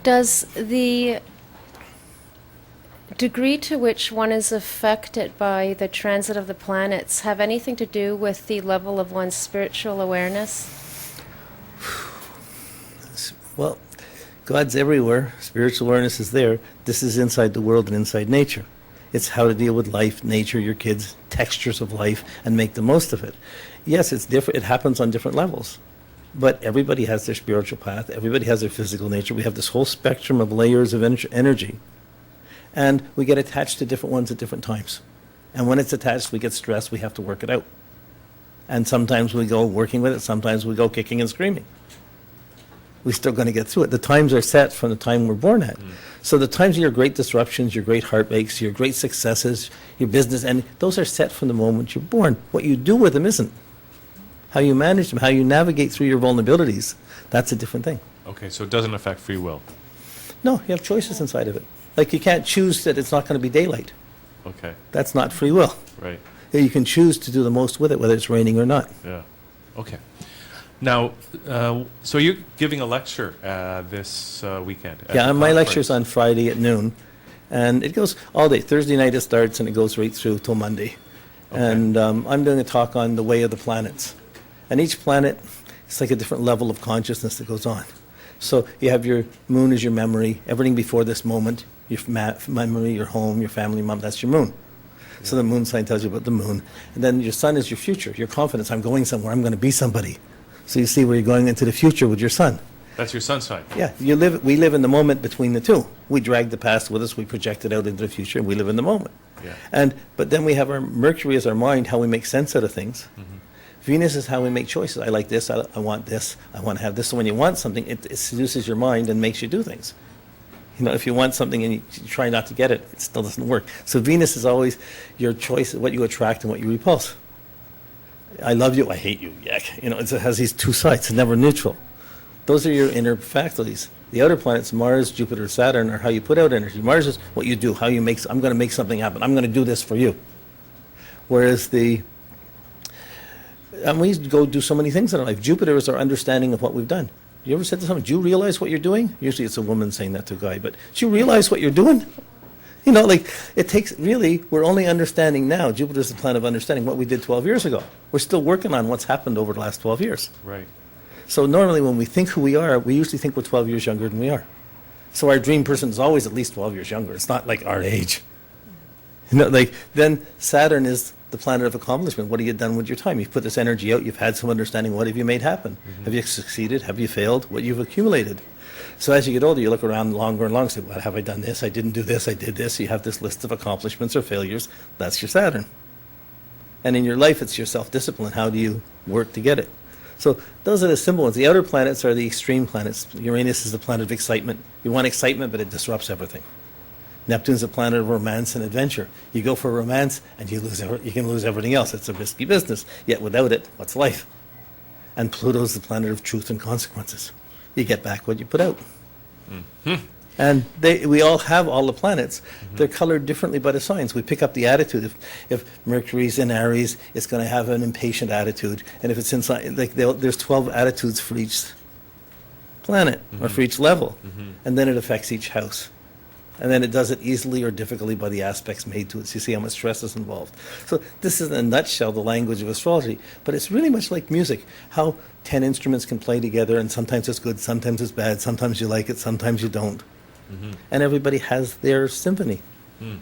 Does the degree to which one is affected by the transit of the planets have anything to do with the level of one's spiritual awareness? Well, God's everywhere. Spiritual awareness is there. This is inside the world and inside nature. It's how to deal with life, nature, your kids, textures of life, and make the most of it. Yes, it's different. It happens on different levels. But everybody has their spiritual path. Everybody has their physical nature. We have this whole spectrum of layers of energy. And we get attached to different ones at different times. And when it's attached, we get stressed. We have to work it out. And sometimes we go working with it. Sometimes we go kicking and screaming. We're still going to get through it. The times are set from the time we're born at. So the times of your great disruptions, your great heartbreaks, your great successes, your business, and those are set from the moment you're born. What you do with them isn't. How you manage them, how you navigate through your vulnerabilities, that's a different thing. Okay, so it doesn't affect free will. No, you have choices inside of it. Like you can't choose that it's not going to be daylight. Okay, That's not free will. right. You can choose to do the most with it, whether it's raining or not. Yeah. Okay. Now, so you're giving a lecture this weekend. At Yeah, the my conference. lecture's on Friday at noon, and it goes all day. Thursday night it starts, and it goes right through till Monday. Okay. And I'm doing a talk on the way of the planets. And each planet, it's like a different level of consciousness that goes on. So you have your moon as your memory, everything before this moment, your memory, your home, your family, mom, that's your moon. So the moon sign tells you about the moon. And then your sun is your future, your confidence. I'm going somewhere, I'm going to be somebody. So you see where you're going into the future with your sun. That's your sun sign. Yeah, we live in the moment between the two. We drag the past with us, we project it out into the future, and we live in the moment. Yeah. But then we have our Mercury as our mind, how we make sense out of things. Mm-hmm. Venus is how we make choices. I like this, I want this, I want to have this. So when you want something, it seduces your mind and makes you do things. You know, if you want something and you try not to get it, it still doesn't work. So Venus is always your choice, what you attract and what you repulse. I love you, I hate you, yuck. You know, it has these two sides, it's never neutral. Those are your inner faculties. The outer planets, Mars, Jupiter, Saturn, are how you put out energy. Mars is what you do, how you make, I'm going to make something happen. I'm going to do this for you. Whereas and we go do so many things in our life. Jupiter is our understanding of what we've done. You ever said to someone, do you realize what you're doing? Usually it's a woman saying that to a guy, but do you realize what you're doing? You know, like, it takes, really, we're only understanding now. Jupiter's the planet of understanding what we did 12 years ago. We're still working on what's happened over the last 12 years. Right. So normally when we think who we are, we usually think we're 12 years younger than we are. So our dream person is always at least 12 years younger. It's not like our age. You know, like, then Saturn is the planet of accomplishment. What have you done with your time? You've put this energy out. You've had some understanding. What have you made happen? Mm-hmm. Have you succeeded? Have you failed? What you've accumulated. So as you get older, you look around longer and longer and say, well, have I done this? I didn't do this. I did this. You have this list of accomplishments or failures. That's your Saturn. And in your life, it's your self-discipline. How do you work to get it? So those are the simple ones. The outer planets are the extreme planets. Uranus is the planet of excitement. You want excitement, but it disrupts everything. Neptune's the planet of romance and adventure. You go for romance, and you can lose everything else. It's a risky business. Yet without it, what's life? And Pluto's the planet of truth and consequences. You get back what you put out. Mm-hmm. And we all have all the planets. Mm-hmm. They're colored differently by the signs. We pick up the attitude. If Mercury's in Aries, it's going to have an impatient attitude. And if it's inside, like there's 12 attitudes for each planet, or for each level. Mm-hmm. And then it affects each house. And then it does it easily or difficultly by the aspects made to it. So you see how much stress is involved. So this is in a nutshell the language of astrology. But it's really much like music, how 10 instruments can play together, and sometimes it's good, sometimes it's bad, sometimes you like it, sometimes you don't. Mm-hmm. And everybody has their symphony. Mm.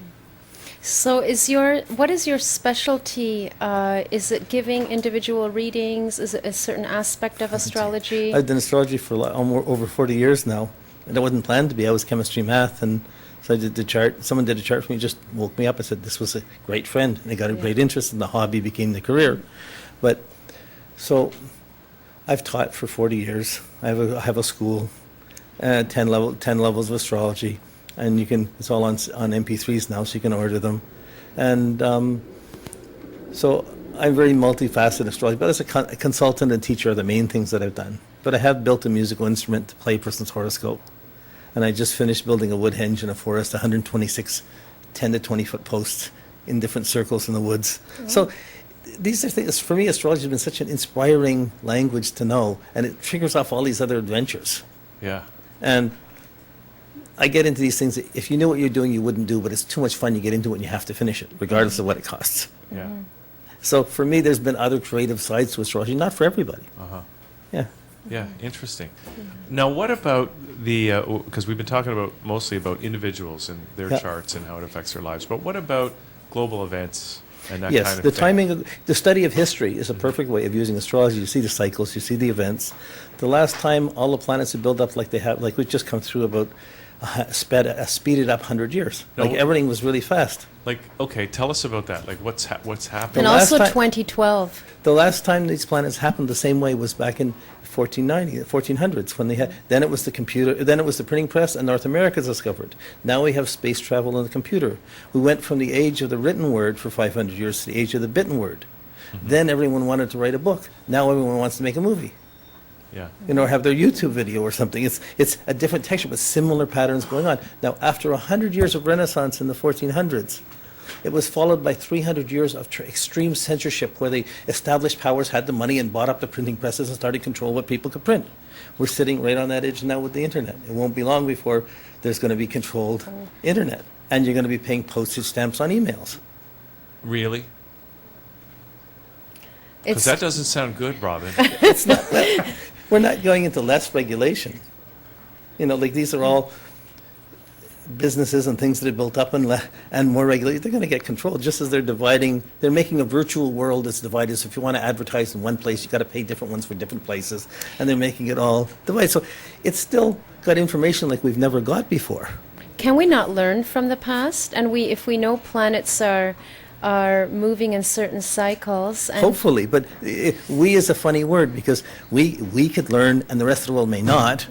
So what is your specialty? Is it giving individual readings? Is it a certain aspect of astrology? I've done astrology for over 40 years now. And it wasn't planned to be. I was chemistry, math, and so I did the chart. Someone did a chart for me, just woke me up. I said, this was a great friend. And I got a great interest, and the hobby became the career. But, so, I've taught for 40 years. I have a school, 10 levels of astrology. And it's all on MP3s now, so you can order them. And so I'm very multifaceted astrology. But as a consultant and teacher are the main things that I've done. But I have built a musical instrument to play a person's horoscope. And I just finished building a wood henge in a forest, 126 10 to 20 foot posts in different circles in the woods. Mm-hmm. So these are things, for me, astrology has been such an inspiring language to know, and it triggers off all these other adventures. Yeah. And I get into these things, that if you knew what you're doing, you wouldn't do, but it's too much fun, you get into it and you have to finish it, regardless of what it costs. Yeah. So for me, there's been other creative sides to astrology, not for everybody. Uh-huh. Yeah. Yeah, interesting. Now, what about because we've been talking about mostly about individuals and their Yeah. charts and how it affects their lives, but what about global events and that Yes, kind of the thing? timing, the study of history is a perfect way of using astrology. You see the cycles, you see the events. The last time all the planets have built up like they have, like we've just come through about speeded up 100 years. No, Like everything was really fast. Like, okay, tell us about that. Like, what's happening? And last also time- 2012. The last time these planets happened the same way was back in 1490, the 1400s, when they had, then it was the computer, then it was the printing press, and North America discovered. Now we have space travel and the computer. We went from the age of the written word for 500 years to the age of the bitten word. Then everyone wanted to write a book. Now everyone wants to make a movie. Yeah. Or have their YouTube video or something. It's a different texture, but similar patterns going on. Now, after 100 years of Renaissance in the 1400s, it was followed by 300 years of extreme censorship, where the established powers had the money and bought up the printing presses and started to control what people could print. We're sitting right on that edge now with the internet. It won't be long before there's going to be controlled internet, and you're going to be paying postage stamps on emails. Really? Because It's that doesn't sound good, Robin. It's not. We're not going into less regulation. Like these are all businesses and things that are built up and more regulated. They're going to get controlled, just as they're making a virtual world that's divided. So if you want to advertise in one place, you've got to pay different ones for different places, and they're making it all divided. So it's still got information like we've never got before. Can we not learn from the past? And if we know planets are moving in certain cycles, and Hopefully, but we is a funny word, because we could learn and the rest of the world may not.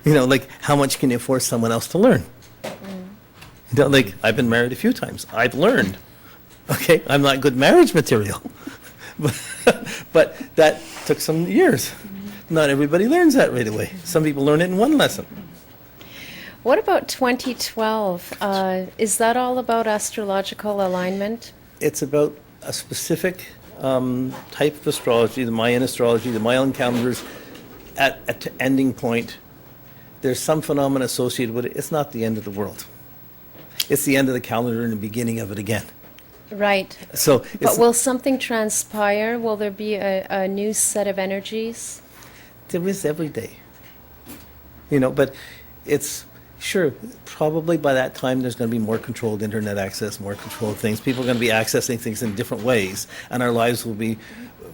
Like how much can you force someone else to learn? Like I've been married a few times. I've learned. Okay, I'm not good marriage material. But that took some years. Not everybody learns that right away. Some people learn it in one lesson. what about 2012? Is that all about astrological alignment? It's about a specific type of astrology, the Mayan astrology, the Mayan calendars, at the ending point. There's some phenomena associated with it. It's not the end of the world. It's the end of the calendar and the beginning of it again. Right. So, But will something transpire? Will there be a new set of energies? there is every day. But it's, sure, probably by that time there's going to be more controlled internet access, more controlled things. People are going to be accessing things in different ways, and our lives will be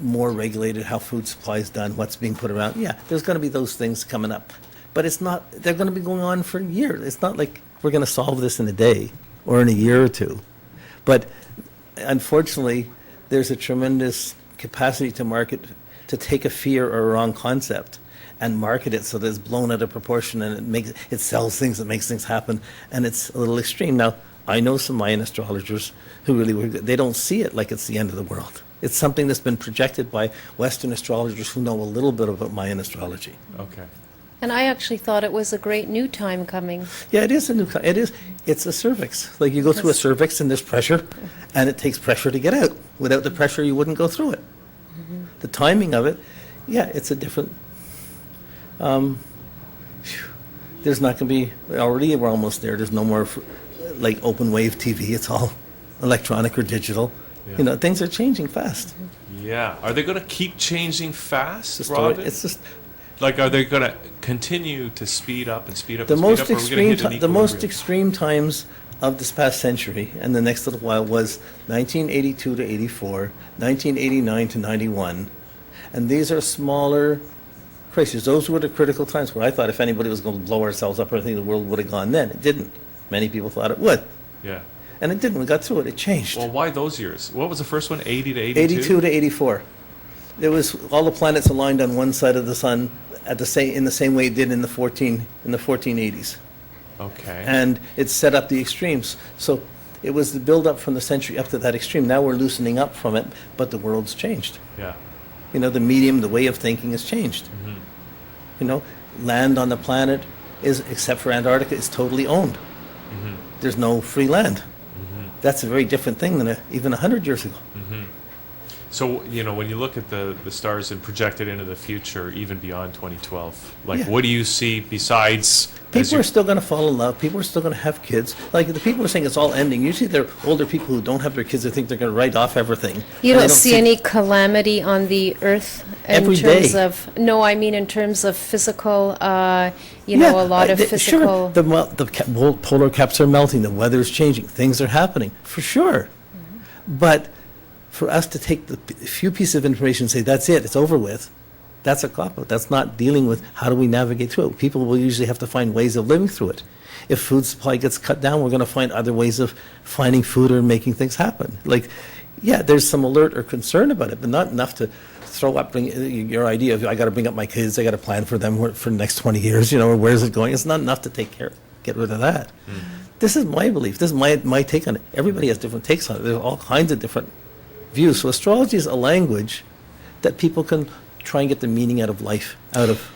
more regulated, how food supply is done, what's being put around. Yeah, there's going to be those things coming up. But it's not, they're going to be going on for years. It's not like we're going to solve this in a day or in a year or two. But unfortunately, there's a tremendous capacity to take a fear or a wrong concept and market it so that it's blown out of proportion, and it sells things, it makes things happen, and it's a little extreme. Now, I know some Mayan astrologers who they don't see it like it's the end of the world. It's something that's been projected by Western astrologers who know a little bit about Mayan astrology. Okay. And I actually thought it was a great new time coming. Yeah, it is it's a cervix. Like you go through a cervix and there's pressure, and it takes pressure to get out. Without the pressure, you wouldn't go through it. The timing of it, yeah, it's a different, there's not going to be, already we're almost there. There's no more like open wave TV. It's all electronic or digital. Yeah. Things are changing fast. Yeah. Are they going to keep changing fast, It's Robin? just Like, are they going to continue to speed up and speed up the and speed most up? Or are we gonna extreme hit an the most equilibrium? extreme times of this past century and the next little while was 1982 to 84, 1989 to 91, and these are smaller crises. Those were the critical times where I thought if anybody was going to blow ourselves up or anything, the world would have gone then. It didn't. Many people thought it would, Yeah. and it didn't. We got through it. It changed. Well, why those years? What was the first one? 80 to 82? 82 to 84. There was all the planets aligned on one side of the sun in the same way it did in the 1480s. Okay. And it set up the extremes. So it was the build-up from the century up to that extreme. Now we're loosening up from it, but the world's changed. Yeah. The medium, the way of thinking has changed. Land on the planet is, except for Antarctica, is totally owned. There's no free land. That's a very different thing than even 100 years ago. So, when you look at the stars and project it into the future, even beyond 2012, like, Yeah. what do you see besides People are still going to fall in love. People are still going to have kids. Like the people who are saying it's all ending. Usually they're older people who don't have their kids. They think they're going to write off everything. You And they don't see any calamity on the earth in Every terms day. of, no, I mean in terms of physical, you know, a lot of physical. Sure, the polar caps are melting. The weather's changing. Things are happening for sure. But for us to take the few pieces of information and say that's it, it's over with. That's a cop-out. That's not dealing with how do we navigate through it. People will usually have to find ways of living through it. If food supply gets cut down, we're going to find other ways of finding food or making things happen. Like, yeah, there's some alert or concern about it, but not enough to throw up your idea of I got to bring up my kids, I got to plan for them for the next 20 years, or where's it going? It's not enough to get rid of that. This is my belief. This is my take on it. Everybody has different takes on it. There's all kinds of different views. So astrology is a language that people can try and get the meaning out of life, out of